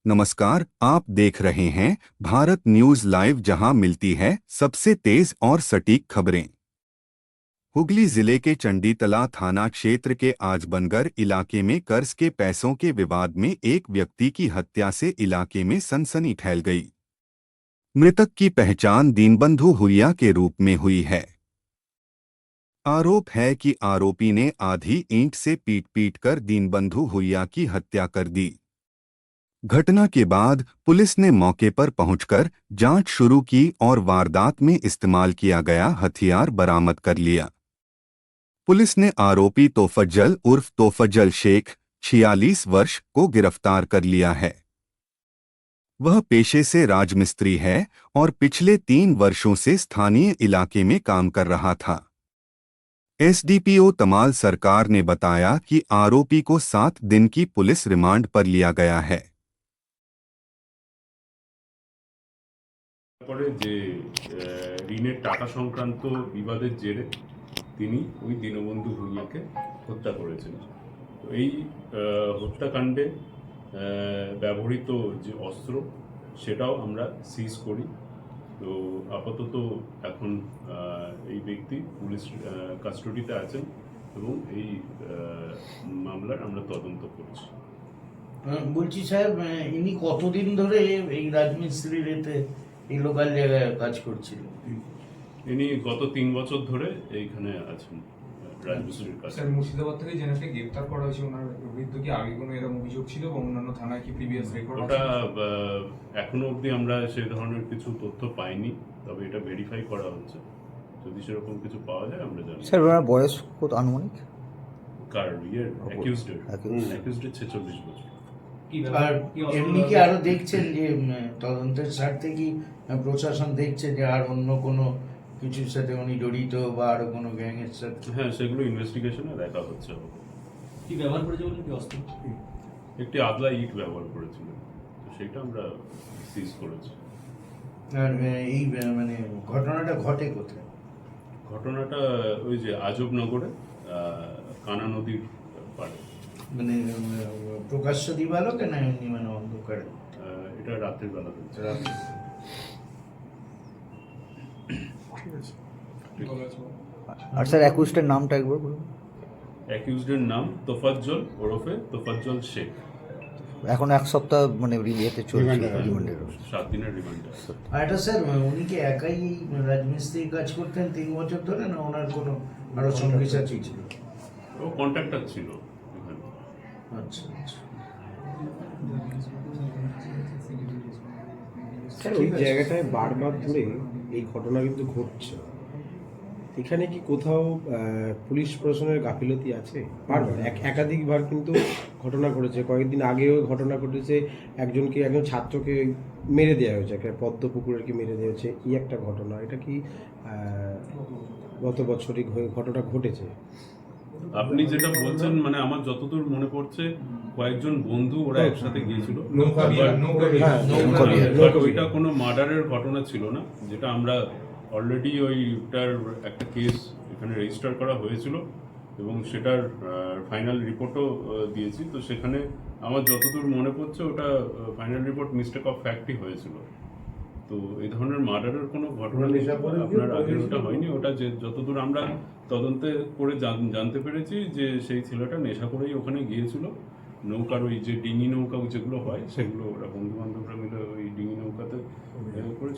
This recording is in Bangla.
नमस्कार, आप देख रहे हैं भारत न्यूज लाइव, जहां मिलती है सबसे तेज और सटीक खबरें। हुगली जिले के चंडीतला थाना क्षेत्र के आजबनगर इलाके में कर्ज के पैसों के विवाद में एक व्यक्ति की हत्या से इलाके में सनसनी फैल गई। मृतक की पहचान दीनबंधु हुरिया के रूप में हुई है। आरोप है कि आरोपी ने आधी ईंट से पीट कर दीनबंधु हुरिया की हत्या कर दी। घटना के बाद पुलिस ने मौके पर पहुंचकर जांच शुरू की और वारदात में इस्तेमाल किया गया हथियार बरामद कर लिया। पुलिस ने आरोपी तोफज्जल उर्फ तोफज्जल शेख 46 वर्ष को गिरफ्तार कर लिया है। वह पेशे से राजमिस्त्री है और पिछले 3 वर्षों से स्थानीय इलाके में काम कर रहा था। एसडीपीओ तमाल सरकार ने बताया कि आरोपी को 7 दिन की पुलिस रिमांड पर लिया गया है। পরে যে ঋণের টাকা সংক্রান্ত বিবাদের জেরে তিনি ওই দীনবন্ধু ভুঁইয়াকে হত্যা করেছেন। তো এই হত্যাকাণ্ডে ব্যবহৃত যে অস্ত্র সেটাও আমরা সিজ করি। তো আপাতত এখন এই ব্যক্তি পুলিশ কাস্টডিতে আছেন এবং এই মামলার আমরা তদন্ত করছি। বলছি সাহেব, ইনি কতদিন ধরে এই রাজমিস্ত্রির এতে এই লোকাল জায়গায় কাজ করছিলেন? ইনি গত 3 বছর ধরে এইখানে আছেন রাজমিস্ত্রির কাজ। স্যার, মুর্শিদাবাদ থেকে যেনাকে গ্রেফতার করা হয়েছে ওনার বিরুদ্ধে কি আগে কোনো এরকম অভিযোগ ছিল বা অন্যান্য থানায় কি প্রিভিয়াস রেকর্ড আছে? ওটা এখনো অবধি আমরা সেই ধরনের কিছু তথ্য পাইনি, তবে এটা ভেরিফাই করা হচ্ছে। যদি সেরকম কিছু পাওয়া যায় আমরা জানি। স্যার, ওনার বয়স কত আনুমানিক? কার ইয়ের অ্যাকিউজডের 46 বছর। আর এমনি কি আরো দেখছেন যে তদন্তের স্বার্থে কি প্রশাসন দেখছে যে আর অন্য কোনো কিছুর সাথে উনি জড়িত বা আরো কোনো গ্যাং এর সাথে? হ্যাঁ, সেগুলো ইনভেস্টিগেশনে দেখা হচ্ছে। কি ব্যবহার করেছে বলুন, কি অস্ত্র? একটি আদলা ইট ব্যবহার করেছিলেন, তো সেটা আমরা সিজ করেছি। আর এই মানে ঘটনাটা ঘটে কোথায়? ঘটনাটা ওই যে আজবনগরে কানা নদীর পাড়ে। মানে প্রকাশ্য দিবালোকে না এমনি মানে অন্ধকারে? এটা রাত্রির বেলা হয়েছে। আর স্যার, অ্যাকুস্টের নামটা একবার বলুন। অ্যাকিউজডের নাম তোফাজ্জল ওরফে তোফাজ্জল শেখ। এখন 1 সপ্তাহ মানে রিলিয়েতে চলছে, রিমান্ডে রয়েছে। 7 দিনের রিমান্ডে। আর এটা স্যার, উনি কি একাই রাজমিস্ত্রির কাজ করতেন 3 বছর ধরে, না ওনার কোনো আরো সঙ্গী সাথী ছিল? ও কন্ট্রাক্টর ছিল এখানে। আচ্ছা আচ্ছা। স্যার, ওই জায়গাটায় বারবার ধরে এই ঘটনা কিন্তু ঘটছে। এখানে কি কোথাও পুলিশ প্রশাসনের গাফিলতি আছে? বারবার একাধিকবার কিন্তু ঘটনা ঘটেছে। কয়েকদিন আগেও ঘটনা ঘটেছে, একজন ছাত্রকে মেরে দেওয়া হয়েছে, একটা পদ্মপুকুরের কি মেরে দেওয়া হয়েছে, এই একটা ঘটনা। এটা কি গত বছরই ঘটনা ঘটেছে? আপনি যেটা বলছেন, মানে আমার যতদূর মনে পড়ছে কয়েকজন বন্ধু ওরা একসাথে গিয়েছিল। ওইটা কোনো মার্ডারের ঘটনা ছিল না, যেটা আমরা অলরেডি ওইটার একটা কেস এখানে রেজিস্টার করা হয়েছিল এবং সেটার ফাইনাল রিপোর্টও দিয়েছি। তো সেখানে আমার যতদূর মনে পড়ছে ওটা ফাইনাল রিপোর্ট মিস্টেক অফ ফ্যাক্টই হয়েছিল। তো এই ধরনের মার্ডারের কোনো ঘটনা আপনার আগের ওটা হয়নি। ওটা যে যতদূর আমরা তদন্তে করে জানতে পেরেছি যে সেই ছেলেটা নেশা করেই ওখানে গিয়েছিল। নৌকার ওই যে ডিঙি নৌকা যেগুলো হয় সেগুলো ওরা বন্ধু বান্ধবরা মিলে ওই ডিঙি নৌকাতে করে